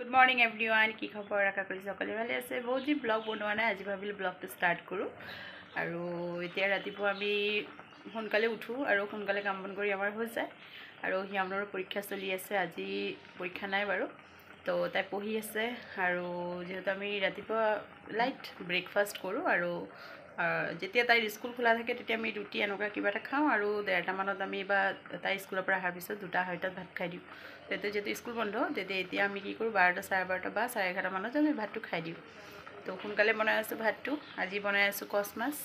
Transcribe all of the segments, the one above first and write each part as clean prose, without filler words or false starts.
good morning everyone की खबर आशा करी सकले भाले आछे बहुत दिन ब्लग बनवा ना आज भाविल ब्लगটো स्टार्ट करूँ और इतना रातिपुवा आमी सोनकाले उठो और सोनकाले काम बन करी आमार हो जाए और हियामनर परीक्षा चलि आछे আজি परीक्षा नाई बारू तो ताई पढ़ी आछे और जेहेतु आमी रातिपुवा लाइट ब्रेकफास्ट करूँ और जेतिया ताइर स्कूल खोला थाके तेतिया आमी रुटी एनका किबा एटा खाওঁ और 1:30 माনত आमी बा ताई स्कूলৰ পৰা अহাৰ পিছত 2:30 ভাত খাই দিওঁ तेते जेतु स्कूल बंध तेते एतिया आमी कि करूँ 12টা 12:30 बा 11:30 माনত आमी भातটো खाই दिওঁ तो सोनकाले बनाই आছো भातটো আজি बनाই आছো कस माছ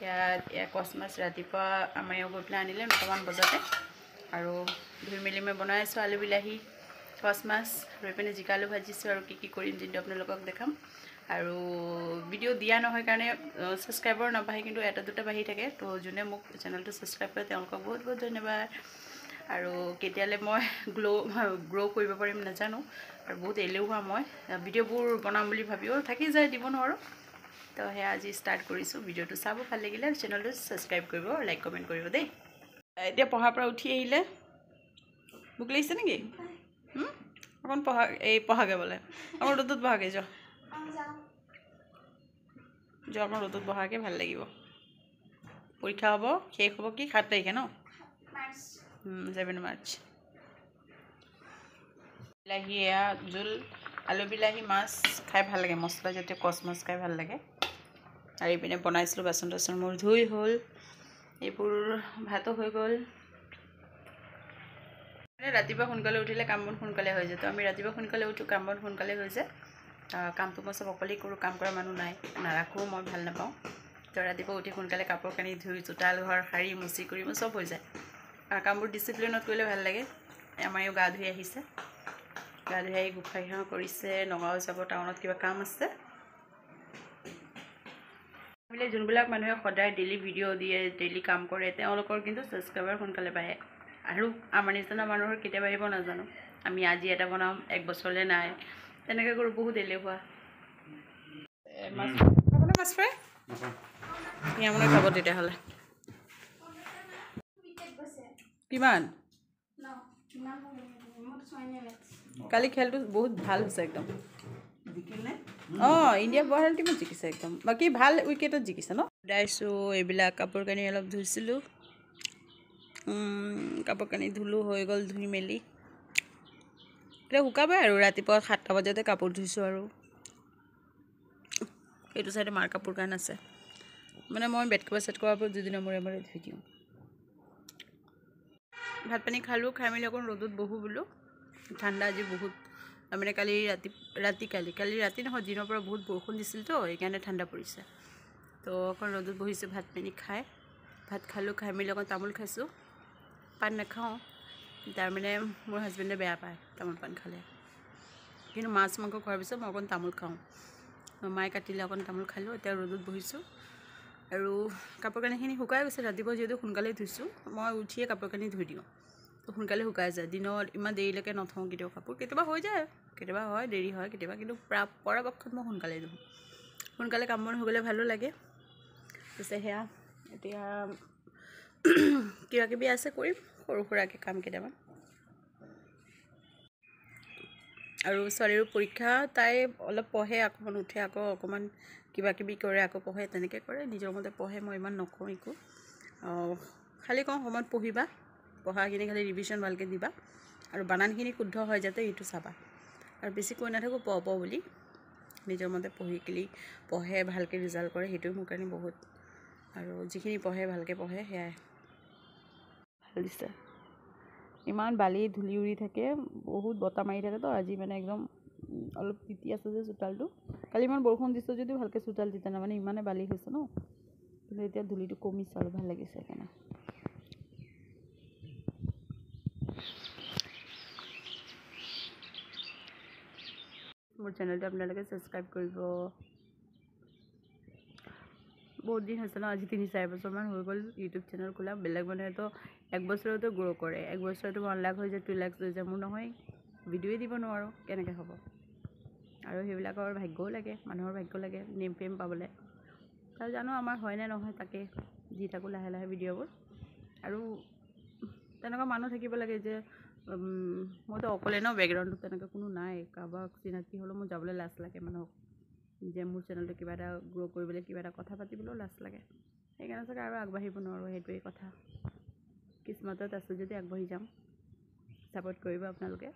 या कस माछ रातिपुवा आमार गई पेলাই आनिले 9টামান बजाते और धुई मेली मैं बनाई आছো आलू बिलाही कस माछ और इपिने जिका आलू भाजिছো और की करिम जिंटु आपनालोকক देखाम और भिडिओ दिया নহয় কাৰণে सब्सक्राइबर नाबाঢ়ে কিন্তু এটা দুটা বাঢ়ি থাকে তো যোনে মোক চেনেলটো सब्सक्राइब কৰে তেওঁলোকক बहुत बहुत धन्यवाद और केतियाले मैं ग्रो কৰিব পাৰিম নাজানো और बहुत एलेहुआ मैं भिडिओবোৰ बनाम বুলি ভাবিও থাকি যায় দিব নোৱাৰো तो हे आज स्टार्ट কৰিছো भिडिओটো চাব ভাল লাগিলে চেনেলটো सब्सक्राइब কৰিব আৰু লাইক কমেন্ট কৰিব দেই এতিয়া পঢ়াৰ পৰা উঠি আহিলে বুক লাগিছে নেকি অকন পঢ়া এই পঢ়াগে বলে আমাৰ ৰ'দত বহাগে যাও जो अपन र'दत बहाके ভাল লাগিব পৰীক্ষা হ'ব শেষ হ'ব কি 7 তাৰিখে ন মাৰ্চ 7 মাৰ্চ বিলাহি জুল আলু বিলাহি মাছ খাই ভাল লাগে মছলা জাতীয় কস মাছ খাই ভাল লাগে আৰু ইপিনে বনাইছিলো বাচন টাচন মোৰ ধুই হ'ল এইবোৰ ভাতো হৈ গ'ল ৰাতিপুৱা সোনকালে উঠিলে কাম বন সোনকালে হৈ যায় তো আমি ৰাতিপুৱা সোনকালে উঠো কাম বন সোনকালে হৈ যায় काम तो मैं सब अकले करूँ काम कर मानु ना नाराखो मैं भल नापाँ तो रातिपुवा उठी सोनकाले कापोर कानी धुई चोताल घर सारी मुची कर मैं सब हो जाए कामবোৰ डिसिप्लिनत करिले ভাল লাগে आमार गा धुई आहिছে गा धुई आहि गोसाई सेवा करिছে नगाँव যাব टाउनत किबा काम আছে बिले जोनबिलाक मानुहे सदाय डेली भिडिओ दिए डेली काम करे तेओलोकर किन्तु सब्सक्राइबार सोनकाले बाঢ়े और आमार निचिना मानुहर केতিয়া बाঢ়िब नाजानो आमी আজি এটা बनाम एक बছरले নাই তেনেকৈ কৰো বহুত এলেহুৱা মাছ খাবনে মাছ ফ্ৰাই ইয়ামনে খাব তেতিয়া হলে কিমান কালি খেলটো বহুত ভাল হৈছে একদম জিকিলে ইণ্ডিয়া বহাল টিমত জিকিছে একদম বাকি ভাল উইকেটত জিকিছে ন দাইছো এইবিলাক কাপোৰ কানি অলপ ধুইছিলো কাপোৰ কানি ধুলো হৈ গ'ল ধুই মেলি এটা শুকাবে और रातिपुवा 7টা बजाते कापोर धुइছো और এইটো সাইডে মাৰ কাপোৰ কান আছে মানে মই বেড কভাৰ সেট কৰাৰ পৰা দুদিনৰ মৰে মৰে ধুই দিওঁ ভাত পানী খালো খাই মেলি অকণ ৰ'দত বহো বুলো ঠাণ্ডা আজি বহুত মানে কালি ৰাতি নহয় দিনৰ পৰা বহুত বৰষুণ দিছিল তো এইকাৰণে ঠাণ্ডা পৰিছে তো অকণ ৰ'দত বহিছো ভাত পানী খাই ভাত খালো খাই মেলি অকণ তামোল খাইছো পান নাখাওঁ तार माने मोर हाजबेंडे बेया पाय तामोल पान खाले किन्तु माछ मांस खোৱাৰ পিছত মই অকণ তামোল খাওঁ মায়ে কাটিলে অকণ তামোল খালো এতিয়া ৰ'দত বহিছো আৰু কাপোৰ কানিখিনি শুকাই গৈছে ৰাতিপুৱা যেহেতু সোনকালে ধুইছো মই উঠিয়ে কাপোৰ কানি ধুই দিওঁ তো সোনকালে শুকাই যায় দিনৰ ইমান দেৰিলৈকে নথওঁ কেতিয়াবা কাপোৰ কেতিয়াবা হৈ যায় কেতিয়াবা হয় দেৰি হয় কেতিয়াবা কিন্তু পৰাপক্ষত মই সোনকালে ধুওঁ সোনকালে কাম বন হৈ গ'লে ভালো লাগে পিছে হেয়া এতিয়া কিবা কিবি আছে কৰিম সৰু সুৰাকে কাম কেইটামান আৰু ছোৱালীৰ পৰীক্ষা তাই অলপ পঢ়ে অকমান উঠে আকৌ অকমান কিবা কিবি কৰে আকৌ পঢ়ে তেনেকে কৰে নিজৰ মতে পঢ়ে মই ইমান নকওঁ একো খালি কওঁ সময়ত পঢ়িবা পঢ়াখিনি খালি ৰিভিজন ভালকে দিবা আৰু বানানখিনি শুদ্ধ হয় যাতে এইটো চাবা আৰু বেছি কৈ নাথাকো প বুলি নিজৰ মতে পঢ়ি কিলি পঢ়ে ভালকে ৰিজাল্ট কৰে হেতু মোৰ কাৰণে বহুত আৰু যিখিনি পঢ়ে ভালকে পঢ়ে হেয়াই ভাল দিছে ইমান বালি ধুলি উৰি থাকে বহুত বতা মাৰি থাকে তো আজি মানে একদম অলপ তিতি আছে যে চোতালটো কালি ইমান বৰষুণ দিছে যদি ভালকে চোতাল তিতা না মানে ইমানে বালি হৈছে ন কিন্তু এতিয়া ধুলিটো কমিছে আৰু ভাল লাগিছে কেনে মোৰ চেনেলটো আপোনালোকে সাবস্ক্ৰাইব কৰিব बहुत दिन হৈছে ন আজি 3-4 বছৰমান হৈ গ'ল ইউটিউব চেনেল খোলা বেলেগ মানুহে তো 1 বছৰতে গ্ৰো কৰে 1 বছৰতে 1 লাখ হৈ যায় 2 লাখ হৈ যায় মোৰ নহয় ভিডিঅ দিব নোৱাৰো কেনেকৈ হ'ব আৰু হেবিলাকৰ ভাগ্যও লাগে মানুহৰ ভাগ্য লাগে নেম ফেম পাবলে তাৰ জানো আমাৰ হয় না নহয় তাকে দি থাকো লাহে লাহে ভিডিঅ'বোৰ আৰু তেনেকুৱা মানুহ থাকিব লাগে যে মইতো অকলে ন বেকগ্ৰাউণ্ডত তেনেকৈ কোনো নাই কাৰোবাক চিনাকি হ'লেও মোৰ যাবলৈ লাজ লাগে মানুহক যে মোৰ চেনেলটো কিবা এটা গ্ৰ' কৰিবলৈ কিবা এটা কথা পাতিবলৈও লাজ লাগে সেইকাৰণে চাগে আৰু আগবাঢ়িব নোৱাৰোঁ সেইটোৱেই কথা কিস্মতত আছোঁ যদি আগবাঢ়ি যাম ছাপোৰ্ট কৰিব আপোনালোকে